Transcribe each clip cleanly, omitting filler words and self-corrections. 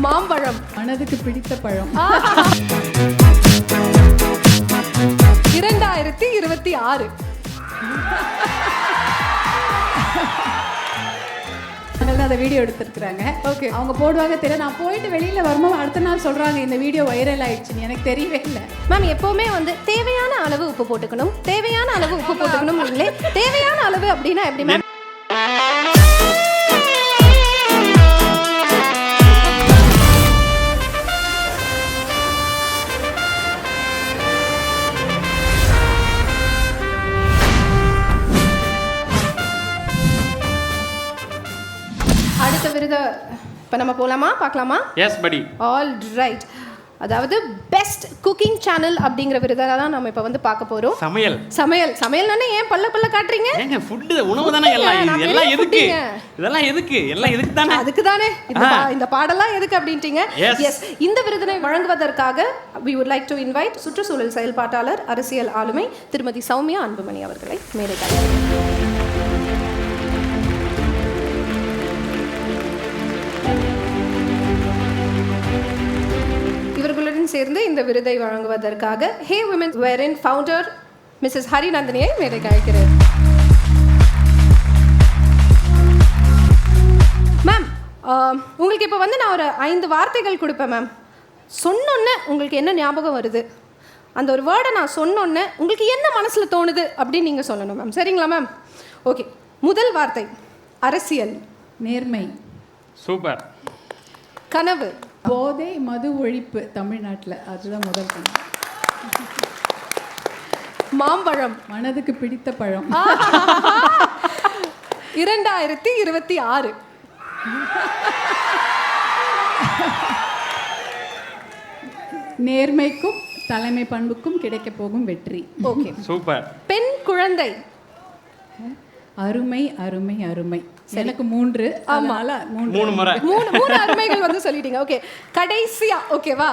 மாம்பழம். மனதுக்கு பிடித்த பழம். 2026. அதை வீடியோ எடுத்துருக்குறாங்க. ஓகே, அவங்க போடுவாங்க தெரியல. நான் போயிட்டு வெளியில வரும்போது அடுத்த நாள் சொல்றாங்க இந்த வீடியோ வைரல் ஆயிடுச்சுன்னு. எனக்கு தெரியவே இல்லை. மேம் எப்பவுமே வந்து தேவையான அளவு உப்பு போட்டுக்கணும், தேவையான அளவு உப்பு போட்டுக்கணும். நீங்களே தேவையான அளவு அப்படின்னா எப்படி மேம்? அடுத்த விருதை இப்போ நம்ம போகலாமா, பார்க்கலாமா? எஸ் படி. All right. அதாவது பெஸ்ட் குக்கிங் சேனல் அப்படிங்கிற விருதை தான் நம்ம இப்போ வந்து பார்க்க போகிறோம். சமையல் சமையல் சமையல்னானே ஏன் பல்ல காட்டுறீங்க? ஏங்க ஃபுட் உணவு தானே எல்லாம். எல்லாம் எதுக்கு? இதெல்லாம் எதுக்கு? எல்லாம் எதுக்கு தானே? அதுக்கு தானே இந்த பாடலாம் எதுக்கு அப்படின்ட்டீங்க. எஸ், இந்த விருதினை வழங்குவதற்காக we would like to invite சுற்றுச்சூழல் செயல்பாட்டாளர், அரசியல் ஆளுமை திருமதி சௌமியா அன்புமணி அவர்களை மேடைக்கு. இவர்களுடன் சேர்ந்து இந்த விருதை வழங்குவதற்காக ஹே விமென்ஸ் வேரின் ஃபவுண்டர் மிஸ்ஸஸ் ஹரிநந்தினியை மேடைக்கு அழைக்கிறேன். மேம், உங்களுக்கு இப்போ வந்து நான் ஒரு 5 வார்த்தைகள் கொடுப்பேன் மேம். சொன்னோன்னே உங்களுக்கு என்ன ஞாபகம் வருது, அந்த ஒரு வேர்டை நான் சொன்னோன்னே உங்களுக்கு என்ன மனசில் தோணுது அப்படின்னு நீங்கள் சொல்லணும் மேம். சரிங்களா மேம்? ஓகே. முதல் வார்த்தை அரசியல். நேர்மை. சூப்பர். கனவு. போதை மது ஒழிப்பு தமிழ்நாட்டில், அதுதான் முதல் கனவு. மாம்பழம். மனதுக்கு பிடித்த பழம். 2026. நேர்மைக்கும் தலைமை பண்புக்கும் கிடைக்க போகும் வெற்றி. Okay, super. பெண் குழந்தை. அருமை அருமை அருமை. எனக்கு 3. அதனால 3 முறை 3 அருமைகள் வந்து சொல்லிட்டீங்க. ஓகே, கடைசியா ஓகேவா,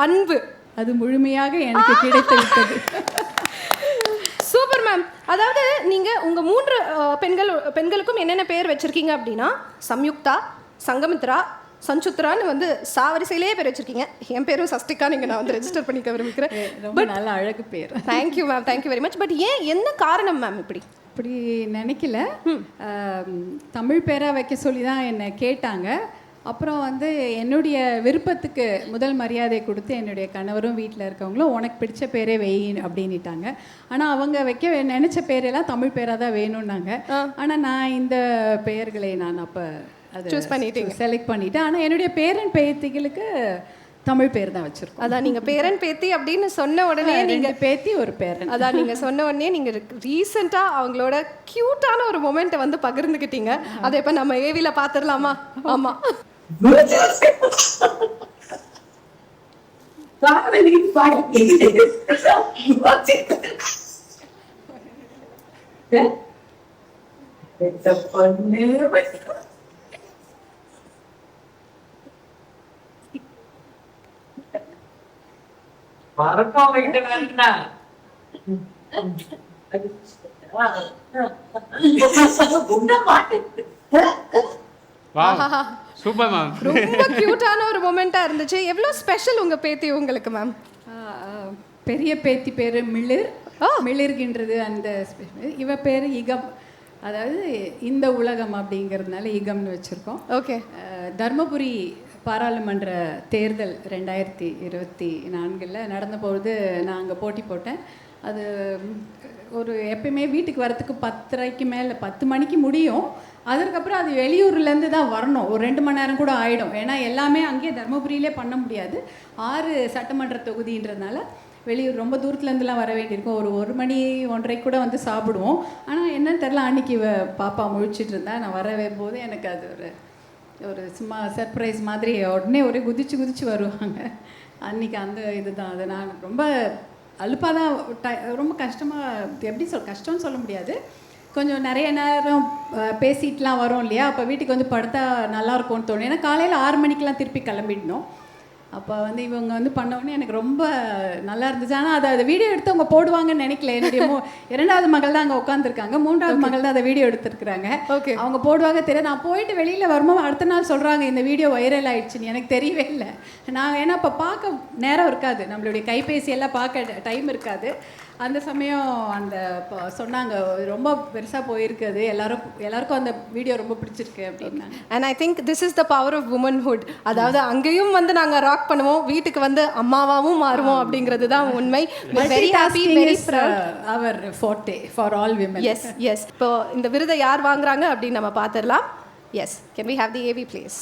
அன்பு. அது முழுமையாக எனக்கு கிடைத்து விட்டது. Super ma'am. அதாவது நீங்கள் உங்கள் 3 பெண்களுக்கும் என்னென்ன பேர் வச்சுருக்கீங்க அப்படின்னா சம்யுக்தா, சங்கமித்ரா, சஞ்சுத்ரான்னு வந்து சாவரிசையிலே பேர் வச்சுருக்கீங்க. என் பேரும் சஸ்டிகா, நீங்கள் நான் வந்து ரெஜிஸ்டர் பண்ணிக்க விரும்புகிறேன். ரொம்ப நல்ல அழகு பேர். Thank you ma'am, thank you very much. But ஏன், என்ன காரணம் மேம் இப்படி? அப்படி நினைக்கல. தமிழ் பேராக வைக்க சொல்லி தான் என்னை கேட்டாங்க. அப்புறம் வந்து என்னுடைய விருப்பத்துக்கு முதல் மரியாதை கொடுத்து என்னுடைய கணவரும் வீட்டில் இருக்கவங்களும் உனக்கு பிடிச்ச பேரே வெயின் அப்படின்ட்டாங்க. ஆனால் அவங்க வைக்க நினச்ச பேரெல்லாம் தமிழ் பேராக தான் வேணும்னாங்க. ஆனால் நான் இந்த பெயர்களை நான் அப்போ அதை சூஸ் பண்ணிட்டேன், செலக்ட் பண்ணிட்டேன். ஆனால் என்னுடைய பேரன் பேத்திகளுக்கு தமிழ் பேர் தான் வச்சுருக்கோம். அதான் நீங்கள் பேரன் பேத்தி அப்படின்னு சொன்ன உடனே நீங்கள் பேத்தி ஒரு பேரன். அதான் நீங்கள் சொன்ன உடனே நீங்கள் ரீசெண்டாக அவங்களோட க்யூட்டான ஒரு மொமெண்ட்டை வந்து பகிர்ந்துக்கிட்டீங்க. அதை இப்போ நம்ம ஏவியில் பார்த்துடலாமா? ஆமாம். Super ma'am. ரொம்ப கியூட்டான ஒரு மொமெண்ட்டாக இருந்துச்சு. எவ்வளோ ஸ்பெஷல் உங்கள் பேத்தி உங்களுக்கு மேம்? பெரிய பேத்தி பேர் மிளிர். மிளிர்கின்றது அந்த இவ பேர் இகம். அதாவது இந்த உலகம் அப்படிங்கிறதுனால இகம்னு வச்சுருக்கோம். ஓகே. தர்மபுரி பாராளுமன்ற தேர்தல் 2024 நடந்தபோது நான் அங்கே போட்டி போட்டேன். அது ஒரு எப்பயுமே வீட்டுக்கு வரத்துக்கு 10:30க்கு மேலே 10 மணிக்கு முடியும். அதுக்கப்புறம் அது வெளியூர்லேருந்து தான் வரணும். ஒரு 2 மணி நேரம் கூட ஆகிடும். ஏன்னா எல்லாமே அங்கேயே தர்மபுரியிலே பண்ண முடியாது. 6 சட்டமன்ற தொகுதின்றதுனால வெளியூர் ரொம்ப தூரத்துலேருந்துலாம் வர வேண்டியிருக்கும். ஒரு 1 மணி 1:30 கூட வந்து சாப்பிடுவோம். ஆனால் என்னன்னு தெரில, அன்றைக்கி பாப்பா முழிச்சிட்டு இருந்தா. நான் வரவே போது எனக்கு அது ஒரு சும்மா சர்ப்ரைஸ் மாதிரி உடனே ஒரே குதிச்சு வருவாங்க. அன்றைக்கி அந்த இதுதான். அதை நான் ரொம்ப அலுப்பாக தான் ரொம்ப கஷ்டமாக, எப்படி கஷ்டம்னு சொல்ல முடியாது. கொஞ்சம் நிறைய நேரம் பேசிட்டுலாம் வரோம் இல்லையா, அப்போ வீட்டுக்கு வந்து படுத்தா நல்லாயிருக்கும்னு தோணும். ஏன்னா காலையில் 6 மணிக்கெலாம் திருப்பி கிளம்பிடணும். அப்போ வந்து இவங்க வந்து பண்ணோடனே எனக்கு ரொம்ப நல்லா இருந்துச்சு. ஆனால் அதை வீடியோ எடுத்து அவங்க போடுவாங்கன்னு நினைக்கல. என்னுடைய இரண்டாவது மகள் தான் அங்கே உட்காந்துருக்காங்க, மூன்றாவது மகள் தான் அதை வீடியோ எடுத்துருக்குறாங்க. ஓகே, அவங்க போடுவாங்க தெரியாது. நான் போயிட்டு வெளியில் வரும்போது அடுத்த நாள் சொல்கிறாங்க இந்த வீடியோ வைரல் ஆயிடுச்சுன்னு. எனக்கு தெரியவே இல்லை. நான் ஏன்னா இப்போ பார்க்க நேரம் இருக்காது, நம்மளுடைய கைபேசி எல்லாம் பார்க்க டைம் இருக்காது. அந்த சமயம் அந்த சொன்னாங்க ரொம்ப பெருசாக போயிருக்குது, எல்லாருக்கும் அந்த வீடியோ ரொம்ப பிடிச்சிருக்கு அப்படின்னாங்க. And I think this is the power of womanhood. அதாவது அங்கேயும் வந்து நாங்கள் ராக் பண்ணுவோம், வீட்டுக்கு வந்து அம்மாவாகவும் மாறுவோம் அப்படிங்கிறது தான் உண்மை. Very happy, very proud. அவர் forte for all women. Yes yes. இப்போ இந்த விருதை யார் வாங்குறாங்க அப்படின்னு நம்ம பார்த்துடலாம். Yes, can we have the AV please?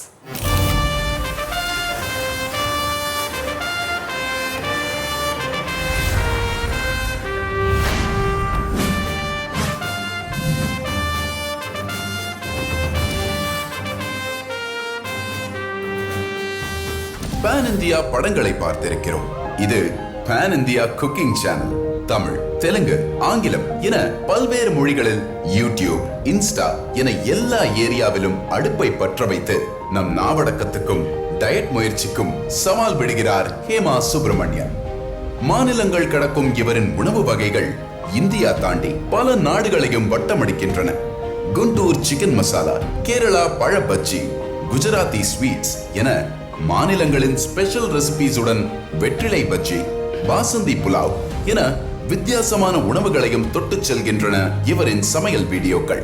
Pan India படங்களை பார்த்திருக்கிறோம். இது pan India cooking channel. Tamil, Telugu, ஆங்கிலம் என பல்வேறு மொழிகளில் யூடியூப், இன்ஸ்டா என எல்லா ஏரியாவிலும் அடுப்பை பற்ற வைத்து நம் நாவடக்கத்துக்கும் டயட் முயற்சிக்கும் சவால் விடுகிறார் ஹேமா சுப்பிரமணியன். மாநிலங்கள் கடக்கும் இவரின் உணவு வகைகள் இந்தியா தாண்டி பல நாடுகளையும் வட்டமடிக்கின்றன. குண்டூர் சிக்கன் மசாலா, கேரளா பழ பஜ்ஜி, குஜராத்தி ஸ்வீட்ஸ் என மாநிலங்களின் ஸ்பெஷல் ரெசிபிஸுடன் வெற்றிலை பஜ்ஜி, பாசந்தி புலாவ் என வித்தியாசமான உணவுகளையும் தொட்டு செல்கின்றன இவரின் சமையல் வீடியோக்கள்.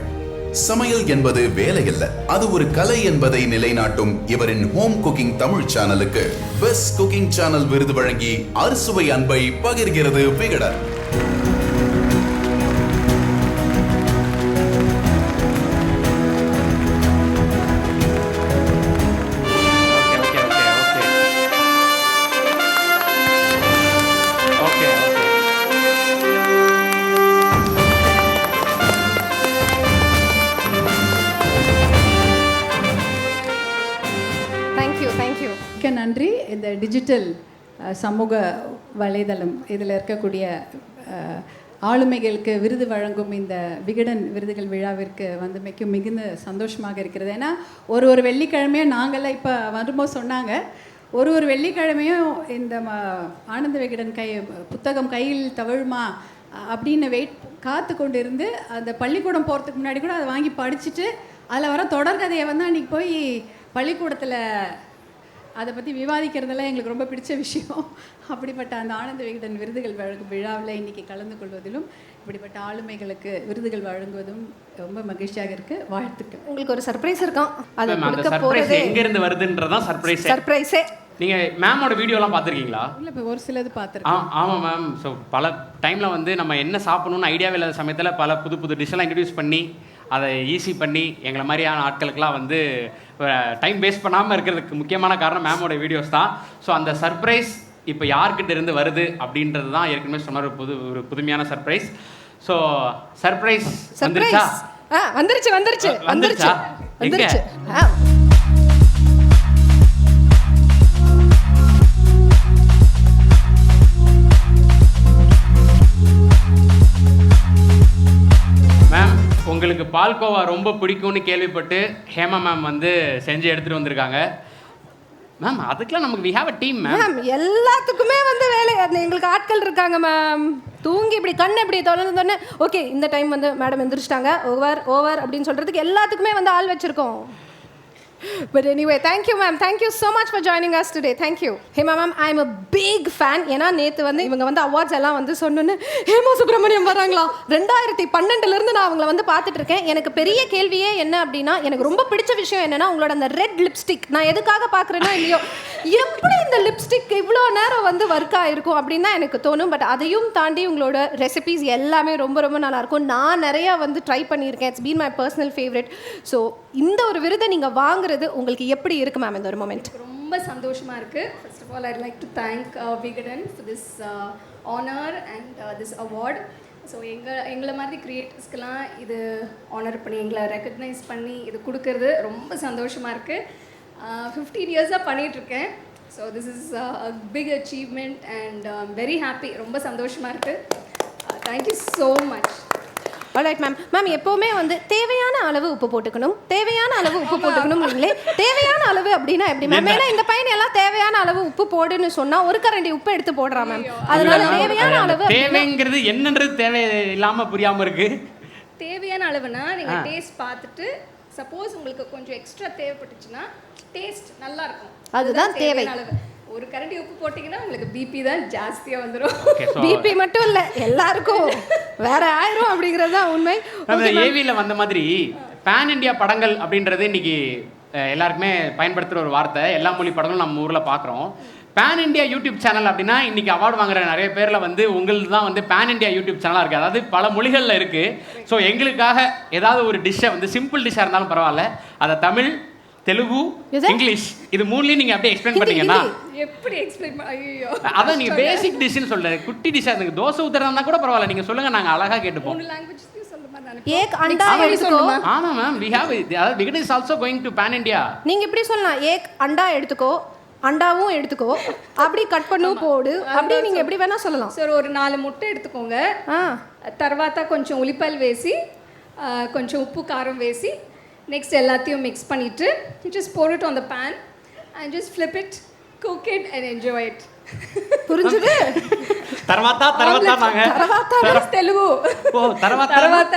சமையல் என்பது வேலையல்ல, அது ஒரு கலை என்பதை நிலைநாட்டும் இவரின் ஹோம் குக்கிங் தமிழ் சேனலுக்கு பெஸ்ட் குக்கிங் சேனல் விருது வழங்கி அறுசுவை அன்பை பகிர்கிறது விகடன். நன்றி. இந்த டிஜிட்டல் சமூக வலைதளம் இதில் இருக்கக்கூடிய ஆளுமைகளுக்கு விருது வழங்கும் இந்த விகடன் விருதுகள் விழாவிற்கு வந்தமைக்கு மிகுந்த சந்தோஷமாக இருக்கிறது. ஏன்னா ஒரு வெள்ளிக்கிழமையும் நாங்கள்லாம் இப்போ வரும்போது சொன்னாங்க, ஒரு வெள்ளிக்கிழமையும் இந்த ஆனந்த விகடன் புத்தகம் கையில் தவழுமா அப்படின்னு காத்து கொண்டு இருந்து அந்த பள்ளிக்கூடம் போகிறதுக்கு முன்னாடி கூட அதை வாங்கி படிச்சுட்டு அதில் வர தொடர்கதையை வந்து அன்றைக்கி போய் பள்ளிக்கூடத்தில் அதை பற்றி விவாதிக்கிறதெல்லாம் எங்களுக்கு ரொம்ப பிடிச்ச விஷயம். அப்படிப்பட்ட அந்த ஆனந்த விகடன் விருதுகள் வழங்கும் விழாவில் இன்றைக்கி கலந்து கொள்வதிலும் இப்படிப்பட்ட ஆளுமைகளுக்கு விருதுகள் வழங்குவதும் ரொம்ப மகிழ்ச்சியாக இருக்குது. வாழ்த்துக்கள். உங்களுக்கு ஒரு சர்ப்ரைஸ் இருக்கான், அது அந்த சர்ப்ரைஸ் எங்க இருந்து வருதுன்றதான் சர்ப்ரைஸே. நீங்க மேமோட வீடியோலாம் பார்த்துருக்கீங்களா? இல்லை, இப்போ ஒரு சிலது பார்த்துருக்கேன். ஆமாம் மேம். ஸோ பல டைமில் வந்து நம்ம என்ன சாப்பிடணும்னு ஐடியாவே இல்லாத சமயத்தில் பல புது டிஷ்ஷெல்லாம் இன்ட்ரடியூஸ் பண்ணி அதை ஈஸி பண்ணி எங்களை மாதிரியான ஆட்களுக்கெல்லாம் வந்து டைம் வேஸ்ட் பண்ணாமல் இருக்கிறதுக்கு முக்கியமான காரணம் மேமோட வீடியோஸ் தான். ஸோ அந்த சர்ப்ரைஸ் இப்போ யார்கிட்ட இருந்து வருது அப்படின்றது தான் ஏற்கனவே சொன்ன ஒரு புதுமையான சர்ப்ரைஸ். ஸோ சர்ப்ரைஸ் வந்துருச்சா? வந்துருச்சா? மேம், உங்களுக்கு பால்கோவா ரொம்ப பிடிக்கும்னு கேள்விப்பட்டு ஹேமா மேம் வந்து செஞ்சு எடுத்துகிட்டு வந்திருக்காங்க. மேம் அதுக்கெல்லாம் நமக்கு we have a team ma'am. எல்லாத்துக்குமே வந்து வேலை எங்களுக்கு ஆட்கள் இருக்காங்க மேம். தூங்கி இப்படி கண்ணு இப்படி தொடர்ந்து ஓகே இந்த டைம் வந்து மேடம் எந்திரிச்சிட்டாங்க, ஓவர் அப்படின்னு சொல்கிறதுக்கு எல்லாத்துக்குமே வந்து ஆள் வச்சுருக்கோம். But anyway, thank you ma'am. Thank you so much for joining us today. Thank you. Hema ma'am, I am a big fan. ஏன்னா நேற்று வந்து இவங்க வந்து அவார்ட்ஸ் எல்லாம் வந்து சொன்னோன்னு ஹேமா சுப்பிரமணியம் வராங்களா 2012 நான் அவங்கள வந்து பார்த்துட்டு இருக்கேன். எனக்கு பெரிய கேள்வியே என்ன அப்படின்னா, எனக்கு ரொம்ப பிடிச்ச விஷயம் என்னன்னா உங்களோட அந்த ரெட் லிப்ஸ்டிக். நான் எதுக்காக பார்க்குறேனோ இல்லையோ, எப்படி இந்த லிப்ஸ்டிக் இவ்வளோ நேரம் வந்து ஒர்க் ஆகிருக்கும் அப்படின்னு தான் எனக்கு தோணும். பட் அதையும் தாண்டி உங்களோட ரெசிபீஸ் எல்லாமே ரொம்ப ரொம்ப நல்லாயிருக்கும். நான் நிறையா வந்து ட்ரை பண்ணியிருக்கேன். It's been my personal favourite. So இந்த ஒரு விருதை நீங்கள் வாங்குறது உங்களுக்கு எப்படி இருக்கு மேம் இந்த ஒரு மொமெண்ட்? ரொம்ப சந்தோஷமாக இருக்குது. First of all I'd like to thank Vikatan for this honour and this award. So எங்களை மாதிரி க்ரியேட்டர்ஸ்க்கெலாம் இது ஆனர் பண்ணி எங்களை ரெக்கக்னைஸ் பண்ணி இது கொடுக்கறது ரொம்ப சந்தோஷமாக இருக்குது. 15 இயர்ஸாக பண்ணிகிட்ருக்கேன். So this is a big achievement and very happy. ரொம்ப சந்தோஷமாக இருக்குது. Thank you so much. Alright ma'am. Ma'am எப்போவுமே வந்து தேவையான அளவு உப்பு போட்டுக்கணும், தேவையான அளவு உப்பு போட்டுக்கணும் இல்லைங்களே. தேவையான அளவு அப்படின்னா எப்படி மேம்? ஏன்னா இந்த பையன் எல்லாம் தேவையான அளவு உப்பு போடுன்னு சொன்னா ஒரு கரண்டி உப்பு எடுத்து போடுறான் மேம். அதனால தேவையான அளவு தேவைங்கிறது என்னன்றது தேவை இல்லாம புரியாம இருக்கு. தேவையான அளவுனா நீங்கள் டேஸ்ட் பார்த்துட்டு சப்போஸ் உங்களுக்கு கொஞ்சம் எக்ஸ்ட்ரா தேவைப்பட்டுச்சுன்னா டேஸ்ட் நல்லா இருக்கும், அதுதான் தேவை. அளவு. ஒரு கரண்டி உப்பு போட்டிங்கன்னா உங்களுக்கு பிபி தான் ஜாஸ்தியாக வந்துடும். பிபி மட்டும் இல்லை, எல்லாருக்கும் வேற ஆயிரும் அப்படிங்கிறது தான் உண்மை. அந்த ஏவியில் வந்த மாதிரி பேன் இண்டியா படங்கள் அப்படின்றது இன்னைக்கு எல்லாருக்குமே பயன்படுத்துகிற ஒரு வார்த்தை. எல்லா மொழி படங்களும் நம்ம ஊரில் பார்க்குறோம். பேன் இண்டியா யூடியூப் சேனல் அப்படின்னா இன்னைக்கு அவார்டு வாங்குற நிறைய பேரில் வந்து உங்களுக்கு தான் வந்து பேன் இண்டியா யூடியூப் சேனலாக இருக்குது. அதாவது பல மொழிகளில் இருக்குது. ஸோ எங்களுக்காக ஏதாவது ஒரு டிஷ்ஷை வந்து சிம்பிள் டிஷ்ஷாக இருந்தாலும் பரவாயில்ல, அதை தமிழ், தெலுங்கு, இங்கிலீஷ் இது மூணுலையும் நீங்கள் அப்படியே எக்ஸ்பிளைன் பண்ணீங்கன்னா எப்படி எக்ஸ்பிளைன் ஐயோ அதான் நீங்கள் பேசிக் டிஷ்னு சொல்கிறேன். குட்டி டிஷ்ஷாக இருக்குது, தோசை ஊற்றுறதா கூட பரவாயில்ல, நீங்கள் சொல்லுங்கள், நாங்கள் அழகாக கேட்டுப்போம். 3 லாங்குவேஜ் சொல்ல மாதிரி நான் ஏக் அண்டா எடுத்துக்கோ. ஆமா மேம், we have அதாவது Vikatan is also going to pan India. நீங்க இப்படி சொல்லலாம், ஏக் அண்டா எடுத்துக்கோ, அண்டாவும் எடுத்துக்கோ, அப்படி கட் பண்ணு போடு, அப்படி நீங்க எப்படி வேணா சொல்லலாம். சார் ஒரு 4 முட்டை எடுத்துக்கோங்க. తర్వాత కొంచెం ఉల్లిపాయలు వేసి కొంచెం ఉప్పు కారం వేసి నెక్స్ట్ எல்லாத்தையும் மிக்ஸ் பண்ணிட்டு just pour it on the pan and just flip it, cook it and enjoy it. புரிஞ்சுது? తర్వాత நாங்க தெலுங்கு. ஓ తర్వాత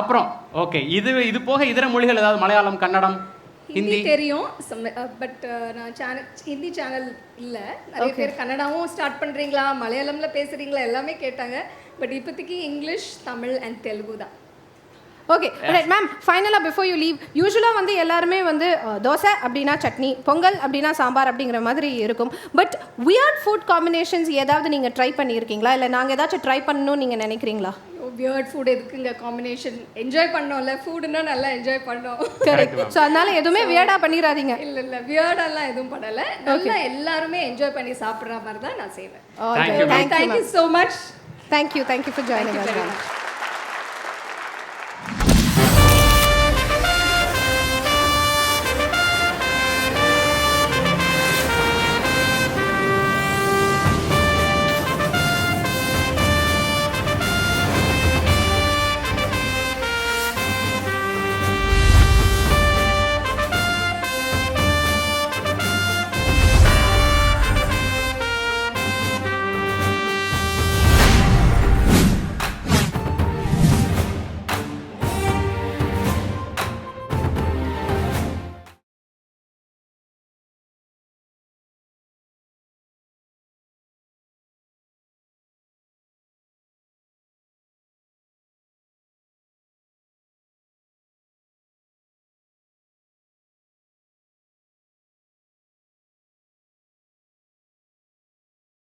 அப்புறம் ஓகே. இது போக இதர மொழிகள் ஏதாவது மலையாளம், கன்னடம், ஹிந்தி தெரியும். பட் நான் ஹிந்தி சேனல் இல்லை. நிறைய பேர் கன்னடாவும் ஸ்டார்ட் பண்ணுறீங்களா, மலையாளம்ல பேசுகிறீங்களா எல்லாமே கேட்டாங்க. பட் இப்போதைக்கு இங்கிலீஷ், தமிழ் அண்ட் தெலுங்கு தான். Okay right ma'am. ஃபைனலாக பிஃபோர் யூ லீவ், யூஸ்வலாக வந்து எல்லாருமே வந்து தோசை அப்படின்னா சட்னி, பொங்கல் அப்படின்னா சாம்பார் அப்படிங்கிற மாதிரி இருக்கும். பட் வியர்ட் ஃபுட் காம்பினேஷன்ஸ் ஏதாவது நீங்கள் ட்ரை பண்ணியிருக்கீங்களா, இல்லை நாங்கள் ஏதாச்சும் ட்ரை பண்ணணும்னு நீங்கள் நினைக்கிறீங்களா? வியர்ட் ஃபுட் எதுக்குங்க காம்பினேஷன்? என்ஜாய் பண்ணோம்ல, ஃபுட்னா நல்லா என்ஜாய் பண்ணோம். கரெக்ட். ஸோ அதனால எதுவுமே வியர்டாக பண்ணிடாதீங்க. இல்லை வியர்டெல்லாம் எதுவும் பண்ணலை. நல்லா எல்லாருமே என்ஜாய் பண்ணி சாப்பிட்ற மாதிரி தான் நான் செய்வேன். Thank you so much. Thank you for joining.